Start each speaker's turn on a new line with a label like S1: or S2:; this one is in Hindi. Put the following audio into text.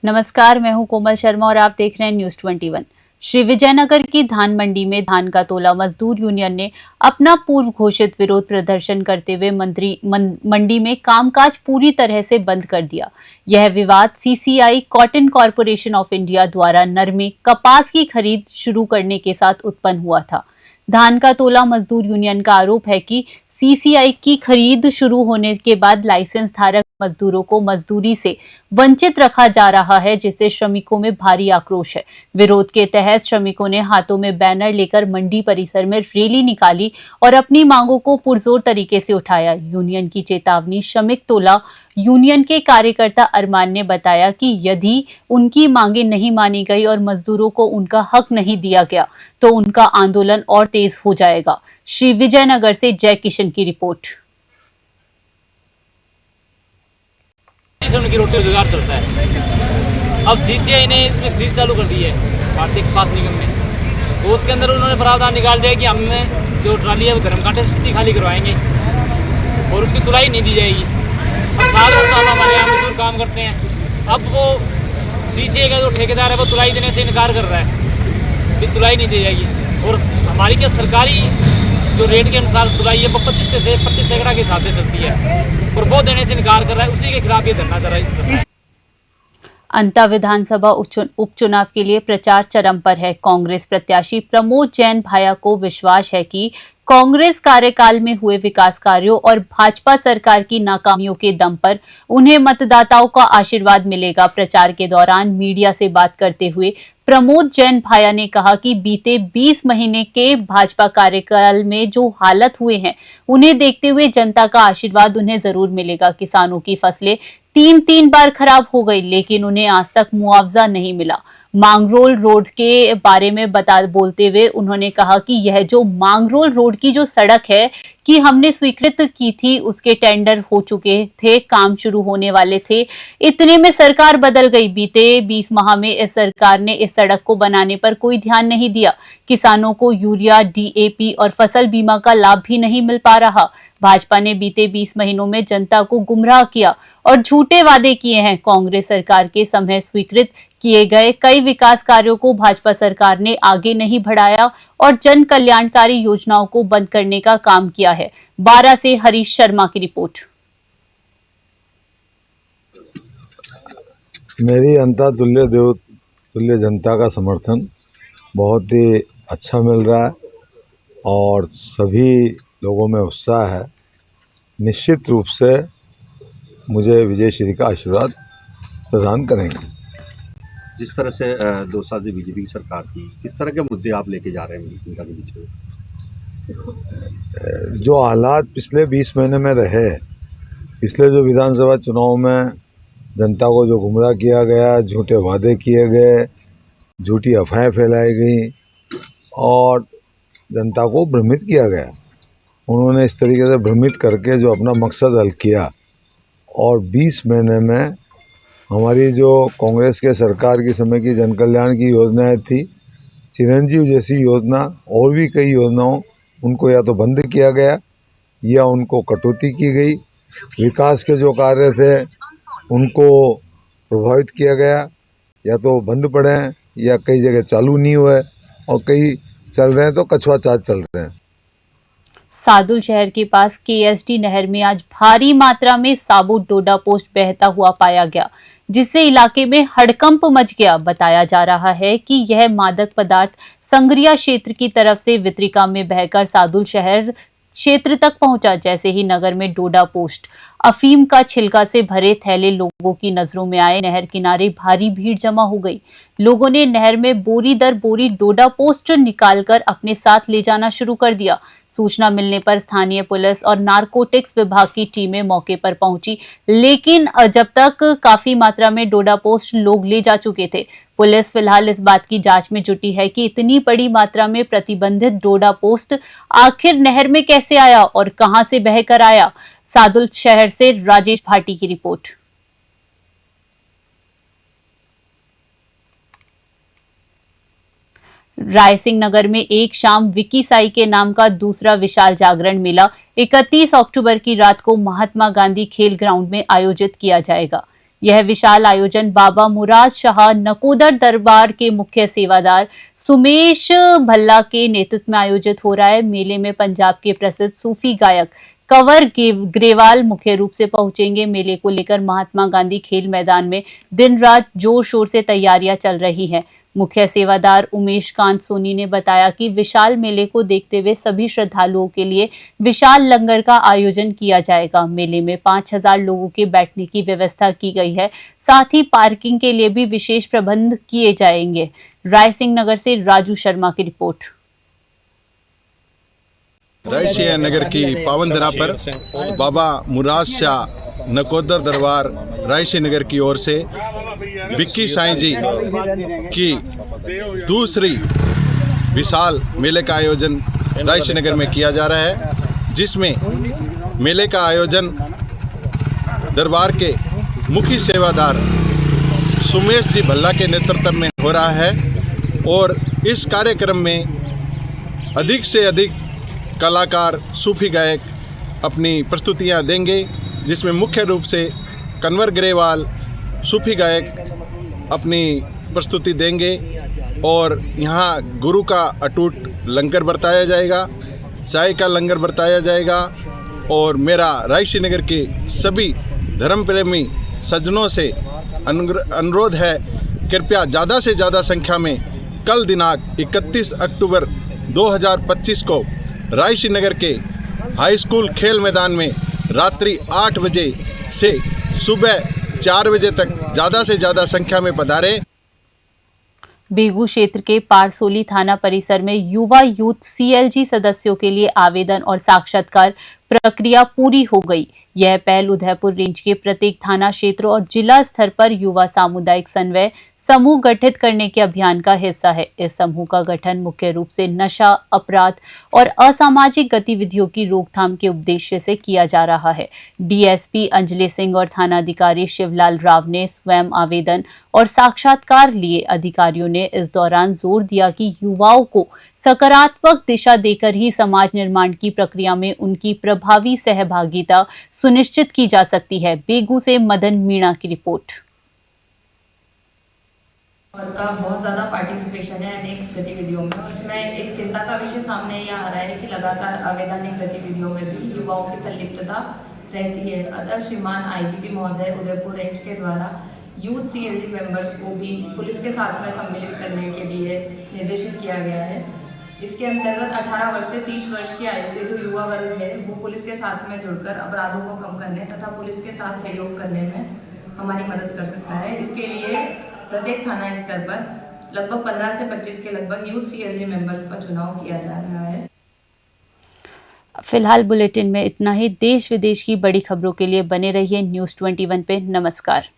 S1: नमस्कार, मैं हूं कोमल शर्मा और आप देख रहे हैं न्यूज 21। श्री विजयनगर की धान मंडी में धान का तोला मजदूर यूनियन ने अपना पूर्व घोषित विरोध प्रदर्शन करते हुए मंडी में कामकाज पूरी तरह से बंद कर दिया। यह विवाद CCI cotton corporation of India द्वारा नरमे कपास की खरीद शुरू करने के साथ उत्पन्न हुआ था। धान का तोला मजदूर यूनियन का आरोप है कि सीसीआई की खरीद शुरू होने के बाद लाइसेंस धारक मजदूरों को मजदूरी से वंचित रखा जा रहा है, जिससे श्रमिकों में भारी आक्रोश है। विरोध के तहत श्रमिकों ने हाथों में बैनर लेकर मंडी परिसर में रैली निकाली और अपनी मांगों को पुरजोर तरीके से उठाया। यूनियन की चेतावनी श्रमिक तोला यूनियन के कार्यकर्ता अरमान ने बताया कि यदि उनकी मांगे नहीं मानी गई और मजदूरों को उनका हक नहीं दिया गया तो उनका आंदोलन और तेज हो जाएगा। श्री विजयनगर से जय किशन की रिपोर्ट।
S2: उनकी रोटी रोजगार चलता है। अब सीसीआई ने इसमें खरीद चालू कर दी है भारतीय कपास निगम में, तो उसके अंदर उन्होंने प्रावधान निकाल दिया कि हमें जो ट्राली है वो गर्म कांटे से खाली करवाएंगे और उसकी तुलाई नहीं दी जाएगी। अब 7 लोग हमारे यहाँ मजदूर काम करते हैं, अब वो सीसीआई का जो ठेकेदार है वो तुलाई देने से इनकार कर रहा है कि तुलाई नहीं दी जाएगी। और हमारी क्या सरकारी जो रेट के अनुसार तुलाई है वो 25 से 25 सैकड़ा के हिसाब से चलती है और वो देने से इनकार कर रहा है, उसी के खिलाफ ये धरना दे रहा है।
S1: अंता विधानसभा उपचुनाव के लिए प्रचार चरम पर है। कांग्रेस प्रत्याशी प्रमोद जैन भाया को विश्वास है कि कांग्रेस कार्यकाल में हुए विकास कार्यों और भाजपा सरकार की नाकामियों के दम पर उन्हें मतदाताओं का आशीर्वाद मिलेगा। प्रचार के दौरान मीडिया से बात करते हुए प्रमोद जैन भाया ने कहा कि बीते 20 महीने के भाजपा कार्यकाल में जो हालत हुए हैं उन्हें देखते हुए जनता का आशीर्वाद उन्हें जरूर मिलेगा। किसानों की फसलें 3 बार खराब हो गई, लेकिन उन्हें आज तक मुआवजा नहीं मिला। मांगरोल रोड के बारे में बोलते हुए उन्होंने कहा कि यह जो मांगरोल रोड की जो सड़क है कि हमने स्वीकृत की थी, उसके टेंडर हो चुके थे, काम शुरू होने वाले थे, इतने में सरकार बदल गई। बीते 20 माह में इस सरकार ने इस सड़क को बनाने पर कोई ध्यान नहीं दिया। किसानों को यूरिया, डीएपी और फसल बीमा का लाभ भी नहीं मिल पा रहा। भाजपा ने बीते 20 महीनों में जनता को गुमराह किया और झूठे वादे किए हैं। कांग्रेस सरकार के समय स्वीकृत किए गए कई विकास कार्यों को भाजपा सरकार ने आगे नहीं बढ़ाया और जन कल्याणकारी योजनाओं को बंद करने का काम किया है। 12 से हरीश शर्मा की रिपोर्ट।
S3: मेरी अंता तुल्य जनता का समर्थन बहुत ही अच्छा मिल रहा है और सभी लोगों में उत्साह है। निश्चित रूप से मुझे विजय श्री का आशीर्वाद प्रदान करेंगे।
S4: जिस तरह से 2 साल से बीजेपी की सरकार थी, किस तरह के मुद्दे आप लेके जा रहे हैं जनता के बीच में?
S3: जो हालात पिछले 20 महीने में रहे, पिछले जो विधानसभा चुनाव में जनता को जो गुमराह किया गया, झूठे वादे किए गए, झूठी अफवाहें फैलाई गई और जनता को भ्रमित किया गया। उन्होंने इस तरीके से भ्रमित करके जो अपना मकसद हल किया और 20 महीने में हमारी जो कांग्रेस के सरकार के समय की जन कल्याण की योजनाएं थी, चिरंजीव जैसी योजना और भी कई योजनाओं, उनको या तो बंद किया गया या उनको कटौती की गई। विकास के जो कार्य थे उनको प्रभावित किया गया, या तो बंद पड़े हैं या कई जगह चालू नहीं हुए और कई चल रहे हैं तो कछुआ चाट चल रहे हैं।
S1: सादुल शहर के पास केएसडी नहर में आज भारी मात्रा में साबुत डोडा पोस्ट बहता हुआ पाया गया, जिससे इलाके में हड़कंप मच गया। बताया जा रहा है कि यह मादक पदार्थ संगरिया क्षेत्र की तरफ से वितरिका में बहकर सादुल शहर क्षेत्र तक पहुंचा। जैसे ही नगर में डोडा पोस्ट अफीम का छिलका से भरे थैले लोगों की नजरों में आए, नहर किनारे भारी भीड़ जमा हो गई। लोगों ने नहर में बोरी दर बोरी डोडा पोस्ट निकालकर अपने साथ ले जाना शुरू कर दिया। सूचना मिलने पर स्थानीय पुलिस और नारकोटिक्स विभाग की टीमें मौके पर पहुंची, लेकिन जब तक काफी मात्रा में डोडा पोस्ट लोग ले जा चुके थे। पुलिस फिलहाल इस बात की जांच में जुटी है कि इतनी बड़ी मात्रा में प्रतिबंधित डोडा पोस्ट आखिर नहर में कैसे आया और कहां से बहकर आया। सादुल शहर से राजेश भाटी की रिपोर्ट। रायसिंह नगर में एक शाम विकी साई के नाम का दूसरा विशाल जागरण मेला 31 अक्टूबर की रात को महात्मा गांधी खेल ग्राउंड में आयोजित किया जाएगा। यह विशाल आयोजन बाबा मुराद शाह नकोदर दरबार के मुख्य सेवादार सुमेश भल्ला के नेतृत्व में आयोजित हो रहा है। मेले में पंजाब के प्रसिद्ध सूफी गायक कंवर ग्रेवाल मुख्य रूप से पहुंचेंगे। मेले को लेकर महात्मा गांधी खेल मैदान में दिन रात जोर शोर से तैयारियां चल रही हैं। मुख्य सेवादार उमेश कांत सोनी ने बताया कि विशाल मेले को देखते हुए सभी श्रद्धालुओं के लिए विशाल लंगर का आयोजन किया जाएगा। मेले में 5000 लोगों के बैठने की व्यवस्था की गई है। साथ ही पार्किंग के लिए भी विशेष प्रबंध किए जाएंगे। रायसिंह नगर से राजू शर्मा की रिपोर्ट।
S5: रायसिंह नगर की पावन धरा पर बाबा मुराद शाह नकोदर दरबार रायसिंह नगर की ओर से विक्की साईं जी की दूसरी विशाल मेले का आयोजन रायसिंह नगर में किया जा रहा है, जिसमें मेले का आयोजन दरबार के मुख्य सेवादार सुमेश जी भल्ला के नेतृत्व में हो रहा है। और इस कार्यक्रम में अधिक से अधिक कलाकार सूफी गायक अपनी प्रस्तुतियां देंगे, जिसमें मुख्य रूप से कंवर ग्रेवाल सूफी गायक अपनी प्रस्तुति देंगे। और यहाँ गुरु का अटूट लंगर बरताया जाएगा, चाय का लंगर बरताया जाएगा। और मेरा रायसिंह नगर के सभी धर्म प्रेमी सज्जनों से अनुरोध है, कृपया ज़्यादा से ज़्यादा संख्या में कल दिनांक 31 अक्टूबर 2025 को रायसिंह नगर के हाई स्कूल खेल मैदान में रात्रि 8 बजे से सुबह 4 बजे तक ज़्यादा से ज़्यादा संख्या में पधारें।
S1: बेगू क्षेत्र के पारसोली थाना परिसर में युवा यूथ CLG सदस्यों के लिए आवेदन और साक्षात्कार प्रक्रिया पूरी हो गई। यह पहल उदयपुर रेंज के प्रत्येक थाना क्षेत्र और जिला स्तर पर युवा सामुदायिक समन्वय समूह गठित करने के अभियान का हिस्सा है। इस समूह का गठन मुख्य रूप से नशा, अपराध और असामाजिक गतिविधियों की रोकथाम के उद्देश्य से किया जा रहा है। DSP अंजलि सिंह और थानाधिकारी शिवलाल राव ने स्वयं आवेदन और साक्षात्कार लिए। अधिकारियों ने इस दौरान जोर दिया कि युवाओं को सकारात्मक दिशा देकर ही समाज निर्माण की प्रक्रिया में उनकी प्रभावी सहभागिता सुनिश्चित की जा सकती है। बेगू से मदन मीणा की रिपोर्ट।
S6: और का बहुत ज़्यादा पार्टिसिपेशन है अनेक गतिविधियों में, और इसमें एक चिंता का विषय सामने यह आ रहा है कि लगातार अवैधानिक गतिविधियों में भी युवाओं की संलिप्तता रहती है। अतः श्रीमान IGP महोदय उदयपुर रेंज के द्वारा यूथ CLG मेंबर्स को भी पुलिस के साथ में सम्मिलित करने के लिए निर्देशित किया गया है। इसके अंतर्गत 18 वर्ष से 30 वर्ष की आयु के जो युवा वर्ग है वो पुलिस के साथ में जुड़कर अपराधों को कम करने तथा पुलिस के साथ सहयोग करने में हमारी मदद कर सकता है। इसके लिए प्रत्येक थाना स्तर पर लगभग 15 से 25 के लगभग यूथ CLG मेंबर्स का चुनाव किया जा रहा है।
S1: फिलहाल बुलेटिन में इतना ही। देश विदेश की बड़ी खबरों के लिए बने रहिए News 21 पे। नमस्कार।